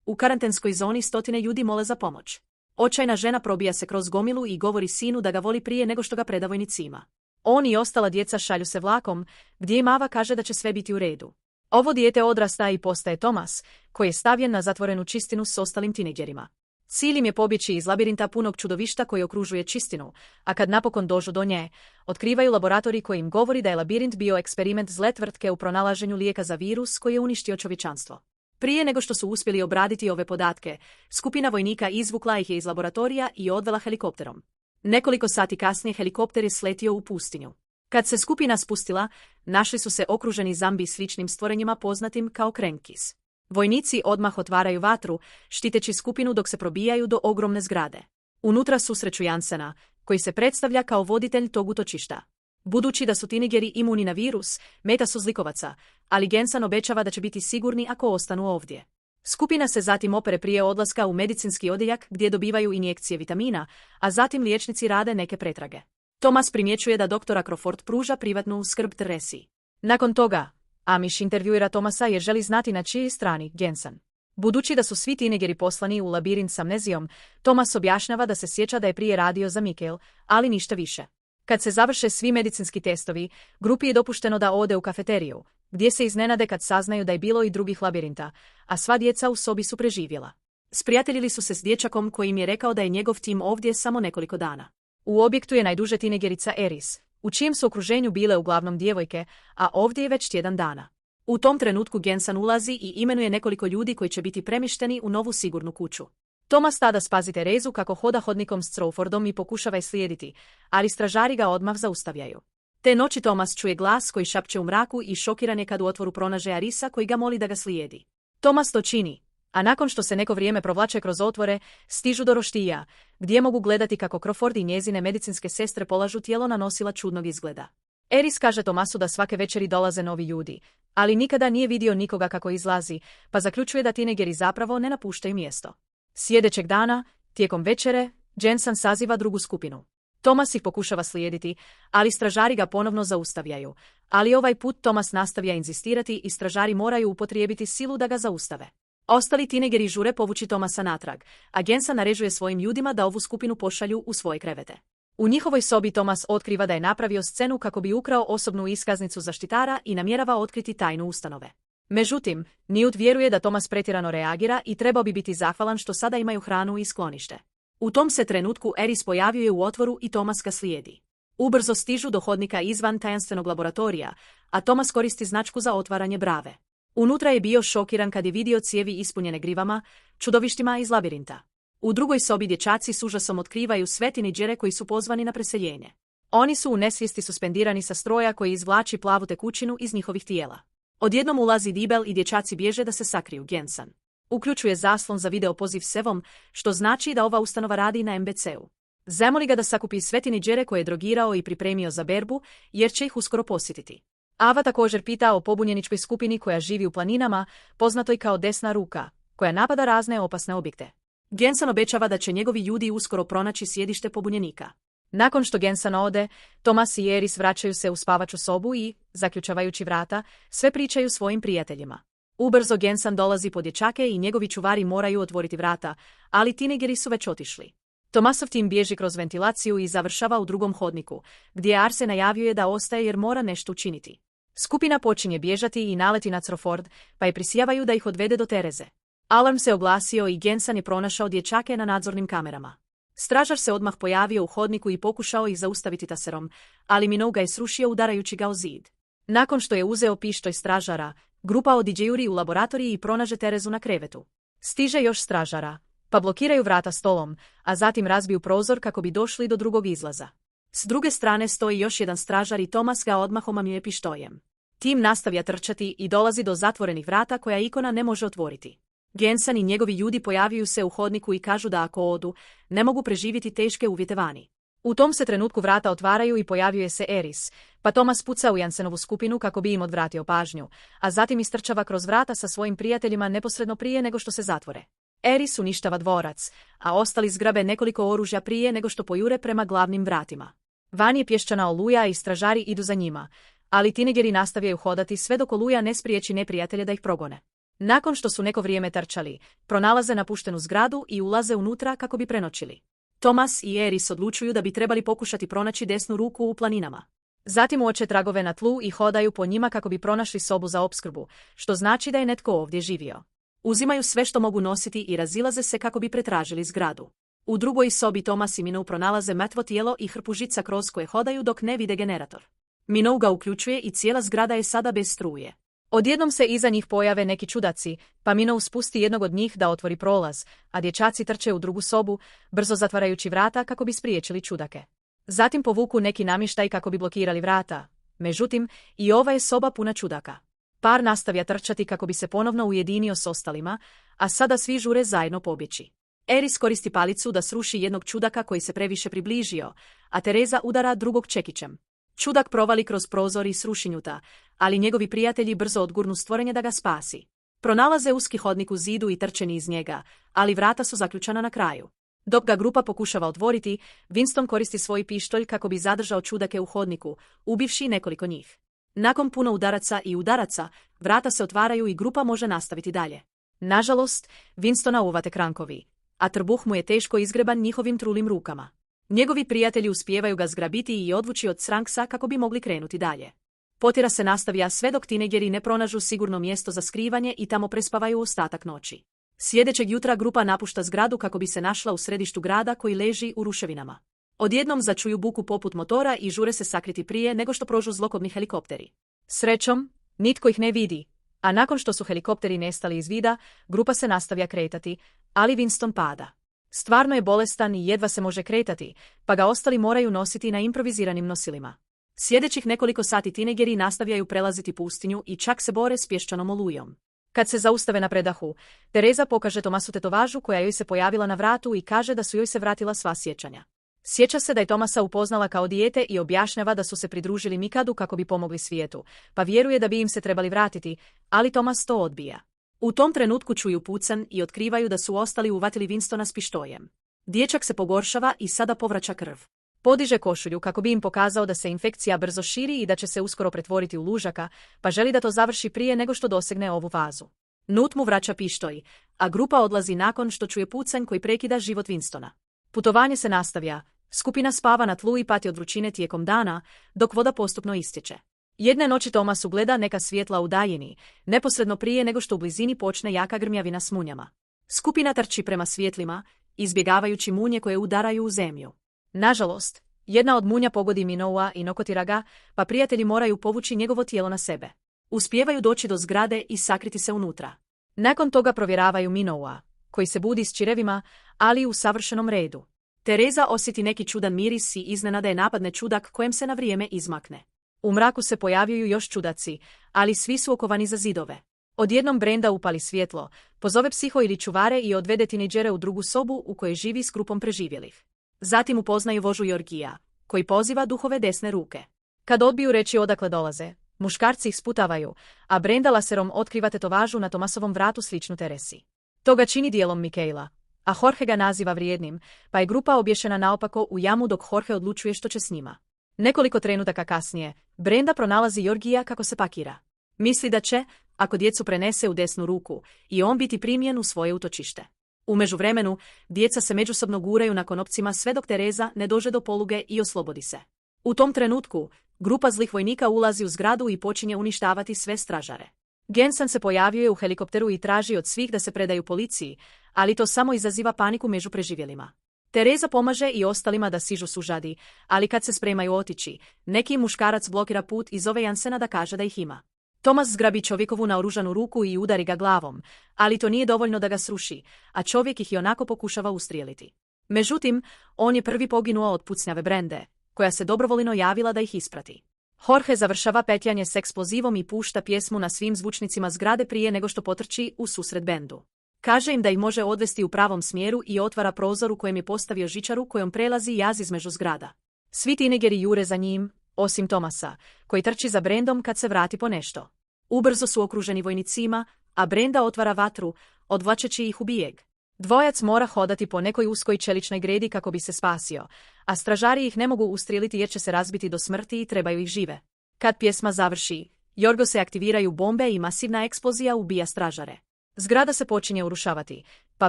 U karantenskoj zoni stotine ljudi mole za pomoć. Očajna žena probija se kroz gomilu i govori sinu da ga voli prije nego što ga preda vojnicima. On i ostala djeca šalju se vlakom, gdje im Ava kaže da će sve biti u redu. Ovo dijete odrasta i postaje Thomas, koji je stavljen na zatvorenu čistinu s ostalim tinejdžerima. Cilj im je pobjeći iz labirinta punog čudovišta koji okružuje čistinu, a kad napokon dođu do nje, otkrivaju laboratorij koji im govori da je labirint bio eksperiment zle tvrtke u pronalaženju lijeka za virus koji je uništio čovječanstvo. Prije nego što su uspjeli obraditi ove podatke, skupina vojnika izvukla ih je iz laboratorija i odvela helikopterom. Nekoliko sati kasnije helikopter je sletio u pustinju. Kad se skupina spustila, našli su se okruženi zambi sličnim stvorenjima poznatim kao Krenkis. Vojnici odmah otvaraju vatru, štiteći skupinu dok se probijaju do ogromne zgrade. Unutra susreću Jansena, koji se predstavlja kao voditelj tog utočišta. Budući da su tinejdžeri imuni na virus, meta su zlikovaca, ali Jensen obećava da će biti sigurni ako ostanu ovdje. Skupina se zatim opere prije odlaska u medicinski odjeljak gdje dobivaju injekcije vitamina, a zatim liječnici rade neke pretrage. Thomas primjećuje da doktora Crawford pruža privatnu skrb Teresi. Nakon toga, Amish intervjuira Thomasa jer želi znati na čijoj strani Jensen. Budući da su svi tinejdžeri poslani u labirint s amnezijom, Thomas objašnjava da se sjeća da je prije radio za Michael, ali ništa više. Kad se završe svi medicinski testovi, grupi je dopušteno da ode u kafeteriju, gdje se iznenade kad saznaju da je bilo i drugih labirinta, a sva djeca u sobi su preživjela. Sprijateljili su se s dječakom koji im je rekao da je njegov tim ovdje samo nekoliko dana. U objektu je najduže tinejdžerica Eris, u čijem su okruženju bile uglavnom djevojke, a ovdje je već tjedan dana. U tom trenutku Jensen ulazi i imenuje nekoliko ljudi koji će biti premješteni u novu sigurnu kuću. Thomas tada spazi Terezu kako hoda hodnikom s Crawfordom i pokušava je slijediti, ali stražari ga odmah zaustavljaju. Te noći Thomas čuje glas koji šapće u mraku i šokiran je kad u otvoru pronaže Arisa koji ga moli da ga slijedi. Thomas to čini, a nakon što se neko vrijeme provlače kroz otvore, stižu do roštija, gdje mogu gledati kako Crawford i njezine medicinske sestre polažu tijelo na nosila čudnog izgleda. Eris kaže Thomasu da svake večeri dolaze novi ljudi, ali nikada nije vidio nikoga kako izlazi, pa zaključuje da tinejdžeri zapravo ne napuštaju mjesto. Sljedećeg dana, tijekom večere, Jensen saziva drugu skupinu. Thomas ih pokušava slijediti, ali stražari ga ponovno zaustavljaju. Ali ovaj put Thomas nastavlja inzistirati i stražari moraju upotrijebiti silu da ga zaustave. Ostali tinejdžeri žure povući Thomasa natrag, a Jensen naređuje svojim ljudima da ovu skupinu pošalju u svoje krevete. U njihovoj sobi Thomas otkriva da je napravio scenu kako bi ukrao osobnu iskaznicu zaštitara i namjerava otkriti tajnu ustanove. Međutim, Newt vjeruje da Thomas pretjerano reagira i trebao bi biti zahvalan što sada imaju hranu i sklonište. U tom se trenutku Eris pojavljuje u otvoru i Thomas ga slijedi. Ubrzo stižu do hodnika izvan tajanstvenog laboratorija, a Thomas koristi značku za otvaranje brave. Unutra je bio šokiran kad je vidio cijevi ispunjene grivama, čudovištima iz labirinta. U drugoj sobi dječaci s užasom otkrivaju sve tinejdžere koji su pozvani na preseljenje. Oni su u nesvijesti suspendirani sa stroja koji izvlači plavu tekućinu iz njihovih tijela. Odjednom ulazi Dibel i dječaci bježe da se sakriju. Jensen uključuje zaslon za video poziv s Evom, što znači da ova ustanova radi na MBC-u. Zamoli ga da sakupi sve tinejdžere koje je drogirao i pripremio za berbu, jer će ih uskoro posjetiti. Ava također pita o pobunjeničkoj skupini koja živi u planinama, poznatoj kao desna ruka, koja napada razne opasne objekte. Jensen obećava da će njegovi ljudi uskoro pronaći sjedište pobunjenika. Nakon što Jensen ode, Thomas i Eris vraćaju se u spavaču sobu i, zaključavajući vrata, sve pričaju svojim prijateljima. Ubrzo Jensen dolazi po dječake i njegovi čuvari moraju otvoriti vrata, ali tinejdžeri su već otišli. Thomasov tim bježi kroz ventilaciju i završava u drugom hodniku, gdje Arse najavljuje da ostaje jer mora nešto učiniti. Skupina počinje bježati i naleti na Crawford, pa je prisijavaju da ih odvede do Tereze. Alarm se oglasio i Jensen je pronašao dječake na nadzornim kamerama. Stražar se odmah pojavio u hodniku i pokušao ih zaustaviti taserom, ali Minogue ga je srušio udarajući ga o zid. Nakon što je uzeo pištolj stražara, grupa odiđe juri u laboratoriji i pronaže Terezu na krevetu. Stiže još stražara, pa blokiraju vrata stolom, a zatim razbiju prozor kako bi došli do drugog izlaza. S druge strane stoji još jedan stražar i Thomas ga odmah omamljuje pištoljem. Tim nastavlja trčati i dolazi do zatvorenih vrata koja ikona ne može otvoriti. Jensen i njegovi ljudi pojavljuju se u hodniku i kažu da ako odu, ne mogu preživjeti teške uvjete vani. U tom se trenutku vrata otvaraju i pojavljuje se Eris, pa Thomas puca u Jansenovu skupinu kako bi im odvratio pažnju, a zatim istrčava kroz vrata sa svojim prijateljima neposredno prije nego što se zatvore. Eris uništava dvorac, a ostali zgrabe nekoliko oružja prije nego što pojure prema glavnim vratima. Van je pješčana oluja i stražari idu za njima, ali tinejdžeri nastavljaju hodati sve dok oluja ne spriječi neprijatelje da ih progone. Nakon što su neko vrijeme trčali, pronalaze napuštenu zgradu i ulaze unutra kako bi prenoćili. Thomas i Eris odlučuju da bi trebali pokušati pronaći desnu ruku u planinama. Zatim uoče tragove na tlu i hodaju po njima kako bi pronašli sobu za opskrbu, što znači da je netko ovdje živio. Uzimaju sve što mogu nositi i razilaze se kako bi pretražili zgradu. U drugoj sobi Thomas i Minou pronalaze mrtvo tijelo i hrpu žica kroz koje hodaju dok ne vide generator. Minou ga uključuje i cijela zgrada je sada bez struje. Odjednom se iza njih pojave neki čudaci, pa Minou spusti jednog od njih da otvori prolaz, a dječaci trče u drugu sobu, brzo zatvarajući vrata kako bi spriječili čudake. Zatim povuku neki namještaj kako bi blokirali vrata. Međutim, i ova je soba puna čudaka. Par nastavlja trčati kako bi se ponovno ujedinio s ostalima, a sada svi žure zajedno pobjeći. Eris koristi palicu da sruši jednog čudaka koji se previše približio, a Tereza udara drugog čekićem. Čudak provali kroz prozor i sruši njuta, ali njegovi prijatelji brzo odgurnu stvorenje da ga spasi. Pronalaze uski hodnik u zidu i trče iz njega, ali vrata su zaključana na kraju. Dok ga grupa pokušava otvoriti, Winston koristi svoj pištolj kako bi zadržao čudake u hodniku, ubivši nekoliko njih. Nakon puno udaraca, vrata se otvaraju i grupa može nastaviti dalje. Nažalost, Winstona uvate krankovi, a trbuh mu je teško izgreban njihovim trulim rukama. Njegovi prijatelji uspijevaju ga zgrabiti i odvući od Stranksa kako bi mogli krenuti dalje. Potjera se nastavlja sve dok tinejdžeri ne pronađu sigurno mjesto za skrivanje i tamo prespavaju ostatak noći. Sljedećeg jutra grupa napušta zgradu kako bi se našla u središtu grada koji leži u ruševinama. Odjednom začuju buku poput motora i žure se sakriti prije nego što prođu zlokobni helikopteri. Srećom, nitko ih ne vidi, a nakon što su helikopteri nestali iz vida, grupa se nastavlja kretati, ali Winston pada. Stvarno je bolestan i jedva se može kretati, pa ga ostali moraju nositi na improviziranim nosilima. Sljedećih nekoliko sati tinejdžeri nastavljaju prelaziti pustinju i čak se bore s pješčanom olujom. Kad se zaustave na predahu, Tereza pokaže Thomasu tetovažu koja joj se pojavila na vratu i kaže da su joj se vratila sva sjećanja. Sjeća se da je Thomasa upoznala kao dijete i objašnjava da su se pridružili Mikadu kako bi pomogli svijetu, pa vjeruje da bi im se trebali vratiti, ali Thomas to odbija. U tom trenutku čuju pucanj i otkrivaju da su ostali uvatili Winstona s pištoljem. Dječak se pogoršava i sada povraća krv. Podiže košulju kako bi im pokazao da se infekcija brzo širi i da će se uskoro pretvoriti u lužaka, pa želi da to završi prije nego što dosegne ovu fazu. Nut mu vraća pištolj, a grupa odlazi nakon što čuje pucanj koji prekida život Winstona. Putovanje se nastavlja, skupina spava na tlu i pati od vrućine tijekom dana, dok voda postupno istječe. Jedne noći Thomas ugleda neka svjetla u daljini, neposredno prije nego što u blizini počne jaka grmjavina s munjama. Skupina trči prema svjetlima, izbjegavajući munje koje udaraju u zemlju. Nažalost, jedna od munja pogodi Minoua i nokotira ga, pa prijatelji moraju povući njegovo tijelo na sebe. Uspijevaju doći do zgrade i sakriti se unutra. Nakon toga provjeravaju Minoua, koji se budi s čirevima, ali u savršenom redu. Tereza osjeti neki čudan miris i iznenada je napadne čudak kojem se na vrijeme izmakne. U mraku se pojavljuju još čudaci, ali svi su okovani za zidove. Odjednom Brenda upali svjetlo, pozove psiho ili čuvare i odvede tinejdžere u drugu sobu u kojoj živi s grupom preživjelih. Zatim upoznaju vožu Georgija, koji poziva duhove desne ruke. Kad odbiju reći odakle dolaze, muškarci ih sputavaju, a Brenda laserom otkriva tetovažu na Thomasovom vratu sličnu Teresi. To ga čini dijelom Mikaela, a Jorge ga naziva vrijednim, pa je grupa obješena naopako u jamu dok Jorge odlučuje što će s njima. Nekoliko trenutaka kasnije, Brenda pronalazi Georgija kako se pakira. Misli da će, ako djecu prenese u desnu ruku, i on biti primljen u svoje utočište. U međuvremenu, djeca se međusobno guraju na konopcima sve dok Tereza ne dođe do poluge i oslobodi se. U tom trenutku, grupa zlih vojnika ulazi u zgradu i počinje uništavati sve stražare. Gensan se pojavljuje u helikopteru i traži od svih da se predaju policiji, ali to samo izaziva paniku među preživjelima. Tereza pomaže i ostalima da sižu sužadi, ali kad se spremaju otići, neki muškarac blokira put i zove Jansena da kaže da ih ima. Thomas zgrabi čovjekovu naoružanu ruku i udari ga glavom, ali to nije dovoljno da ga sruši, a čovjek ih ionako pokušava ustrijeliti. Međutim, on je prvi poginuo od pucnjave Brende, koja se dobrovoljno javila da ih isprati. Jorge završava petljanje s eksplozivom i pušta pjesmu na svim zvučnicima zgrade prije nego što potrči u susret bendu. Kaže im da ih može odvesti u pravom smjeru i otvara prozor u kojem je postavio žičaru kojom prelazi jaz između zgrada. Svi tinejdžeri jure za njim, osim Thomasa, koji trči za Brendom kad se vrati po nešto. Ubrzo su okruženi vojnicima, a Brenda otvara vatru, odvlačeći ih u bijeg. Dvojac mora hodati po nekoj uskoj čeličnoj gredi kako bi se spasio, a stražari ih ne mogu ustrijeliti jer će se razbiti do smrti i trebaju ih žive. Kad pjesma završi, Jorgo se aktiviraju bombe i masivna eksplozija ubija stražare. Zgrada se počinje urušavati, pa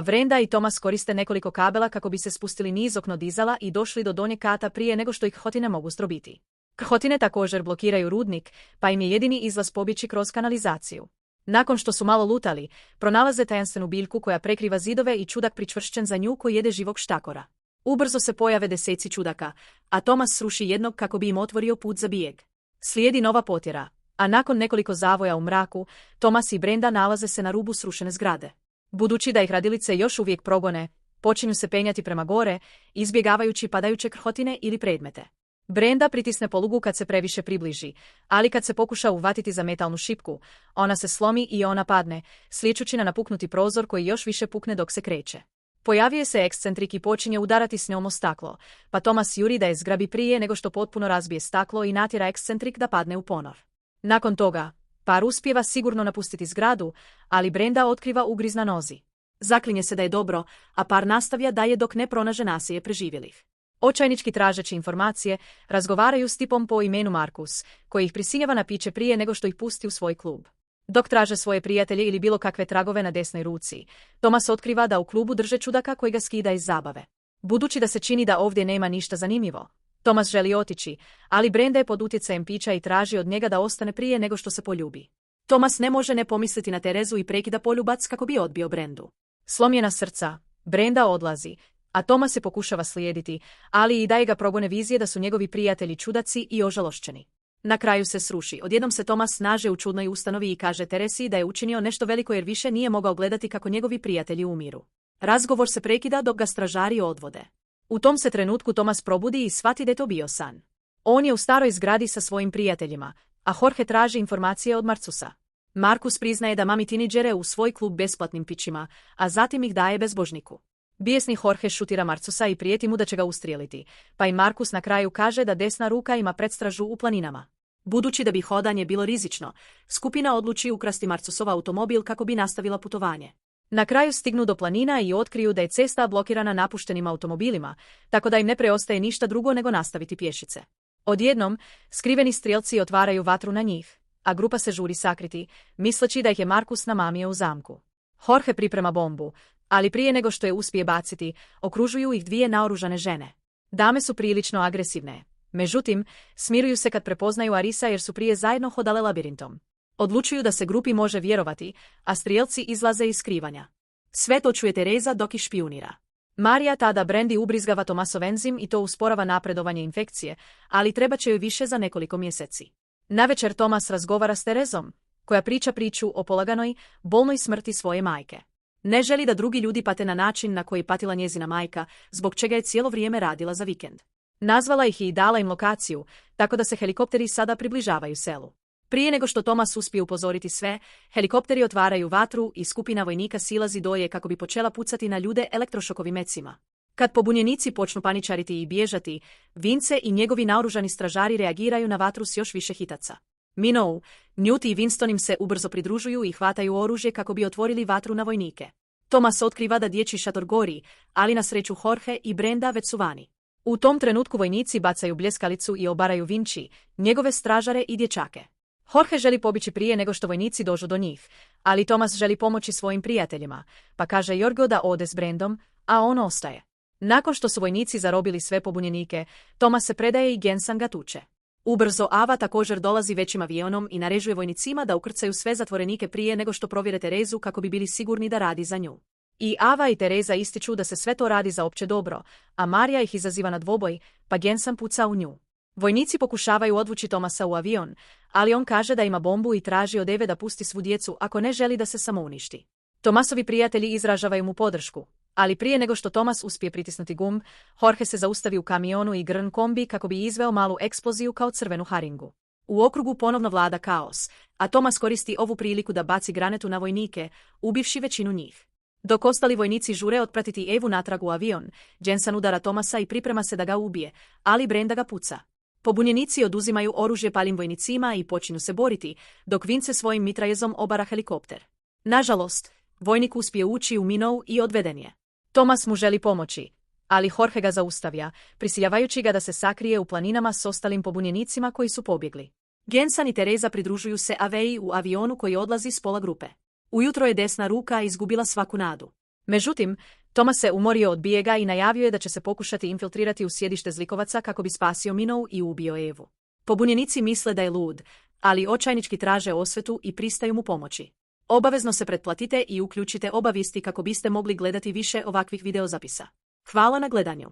Brenda i Thomas koriste nekoliko kabela kako bi se spustili niz okno dizala i došli do donjeg kata prije nego što ih krhotine mogu zdrobiti. Krhotine također blokiraju rudnik, pa im je jedini izlaz pobjeći kroz kanalizaciju. Nakon što su malo lutali, pronalaze tajanstvenu biljku koja prekriva zidove i čudak pričvršćen za nju koji jede živog štakora. Ubrzo se pojave deseci čudaka, a Thomas sruši jednog kako bi im otvorio put za bijeg. Slijedi nova potjera, a nakon nekoliko zavoja u mraku, Thomas i Brenda nalaze se na rubu srušene zgrade. Budući da ih radilice još uvijek progone, počinju se penjati prema gore, izbjegavajući padajuće krhotine ili predmete. Brenda pritisne polugu kad se previše približi, ali kad se pokuša uhvatiti za metalnu šipku, ona se slomi i ona padne, sličući na napuknuti prozor koji još više pukne dok se kreće. Pojavio se ekscentrik i počinje udarati s njom o staklo, pa Thomas juri da je zgrabi prije nego što potpuno razbije staklo i natjera ekscentrik da padne u ponor. Nakon toga, par uspijeva sigurno napustiti zgradu, ali Brenda otkriva ugriz na nozi. Zaklinje se da je dobro, a par nastavlja dalje dok ne pronaže nasilje preživjelih. Očajnički tražeći informacije, razgovaraju s tipom po imenu Markus, koji ih prisiljava na piće prije nego što ih pusti u svoj klub. Dok traže svoje prijatelje ili bilo kakve tragove na desnoj ruci, Thomas otkriva da u klubu drže čudaka koji ga skida iz zabave. Budući da se čini da ovdje nema ništa zanimljivo, Thomas želi otići, ali Brenda je pod utjecajem pića i traži od njega da ostane prije nego što se poljubi. Thomas ne može ne pomisliti na Terezu i prekida poljubac kako bi odbio Brendu. Slomljena srca, Brenda odlazi, a Thomas se pokušava slijediti, ali i daje ga progone vizije da su njegovi prijatelji čudaci i ožalošćeni. Na kraju se sruši. Odjednom se Thomas nađe u čudnoj ustanovi i kaže Teresi da je učinio nešto veliko jer više nije mogao gledati kako njegovi prijatelji umiru. Razgovor se prekida dok ga stražari odvode. U tom se trenutku Thomas probudi i shvati da je to bio san. On je u staroj zgradi sa svojim prijateljima, a Jorge traži informacije od Marcusa. Markus priznaje da mami tiniđere u svoj klub besplatnim pićima, a zatim ih daje bezbožniku. Bijesni Jorge šutira Marcusa i prijeti mu da će ga ustrijeliti, pa i Markus na kraju kaže da desna ruka ima predstražu u planinama. Budući da bi hodanje bilo rizično, skupina odluči ukrasti Marcusov automobil kako bi nastavila putovanje. Na kraju stignu do planina i otkriju da je cesta blokirana napuštenim automobilima, tako da im ne preostaje ništa drugo nego nastaviti pješice. Odjednom, skriveni strijelci otvaraju vatru na njih, a grupa se žuri sakriti, misleći da ih je Markus namamio u zamku. Jorge priprema bombu, ali prije nego što je uspije baciti, okružuju ih dvije naoružane žene. Dame su prilično agresivne. Međutim, smiruju se kad prepoznaju Arisa jer su prije zajedno hodale labirintom. Odlučuju da se grupi može vjerovati, a strijelci izlaze iz skrivanja. Sve to čuje Tereza dok ih špijunira. Marija tada Brendi ubrizgava Thomasov enzim i to usporava napredovanje infekcije, ali treba će joj više za nekoliko mjeseci. Navečer Thomas razgovara s Terezom, koja priča priču o polaganoj, bolnoj smrti svoje majke. Ne želi da drugi ljudi pate na način na koji patila njezina majka, zbog čega je cijelo vrijeme radila za vikend. Nazvala ih i dala im lokaciju, tako da se helikopteri sada približavaju selu. Prije nego što Thomas uspije upozoriti sve, helikopteri otvaraju vatru i skupina vojnika silazi dolje kako bi počela pucati na ljude elektrošokovim mecima. Kad pobunjenici počnu paničariti i bježati, Vince i njegovi naoružani stražari reagiraju na vatru s još više hitaca. Minou, Newt i Winston im se ubrzo pridružuju i hvataju oružje kako bi otvorili vatru na vojnike. Thomas otkriva da dječji šator gori, ali na sreću Jorge i Brenda već su vani. U tom trenutku vojnici bacaju bljeskalicu i obaraju Vinci, njegove stražare i dječake. Jorge želi pobići prije nego što vojnici dođu do njih, ali Thomas želi pomoći svojim prijateljima, pa kaže Jorgo da ode s Brendom, a on ostaje. Nakon što su vojnici zarobili sve pobunjenike, Thomas se predaje i Gensan ga tuče. Ubrzo Ava također dolazi većim avionom i naređuje vojnicima da ukrcaju sve zatvorenike prije nego što provjere Terezu kako bi bili sigurni da radi za nju. I Ava i Tereza ističu da se sve to radi za opće dobro, a Marija ih izaziva na dvoboj, pa Gensan puca u nju. Vojnici pokušavaju odvući Thomasa u avion, ali on kaže da ima bombu i traži od Eve da pusti svu djecu ako ne želi da se samouništi. Thomasovi prijatelji izražavaju mu podršku, ali prije nego što Thomas uspije pritisnuti gumb, Jorge se zaustavi u kamionu i grn kombi kako bi izveo malu eksploziju kao crvenu haringu. U okrugu ponovno vlada kaos, a Thomas koristi ovu priliku da baci granetu na vojnike, ubivši većinu njih. Dok ostali vojnici žure otpratiti Evu natrag u avion, Gensan udara Thomasa i priprema se da ga ubije, ali Brenda ga puca. Pobunjenici oduzimaju oružje palim vojnicima i počinju se boriti, dok Vince svojim mitraljezom obara helikopter. Nažalost, vojnik uspije ući u Minou i odveden je. Thomas mu želi pomoći, ali Jorge ga zaustavlja, prisiljavajući ga da se sakrije u planinama s ostalim pobunjenicima koji su pobjegli. Gensan i Tereza pridružuju se Aveji u avionu koji odlazi s pola grupe. Ujutro je desna ruka izgubila svaku nadu. Međutim, Thomas se umorio od bijega i najavio je da će se pokušati infiltrirati u sjedište zlikovaca kako bi spasio Minou i ubio Evu. Pobunjenici misle da je lud, ali očajnički traže osvetu i pristaju mu pomoći. Obavezno se pretplatite i uključite obavijesti kako biste mogli gledati više ovakvih videozapisa. Hvala na gledanju.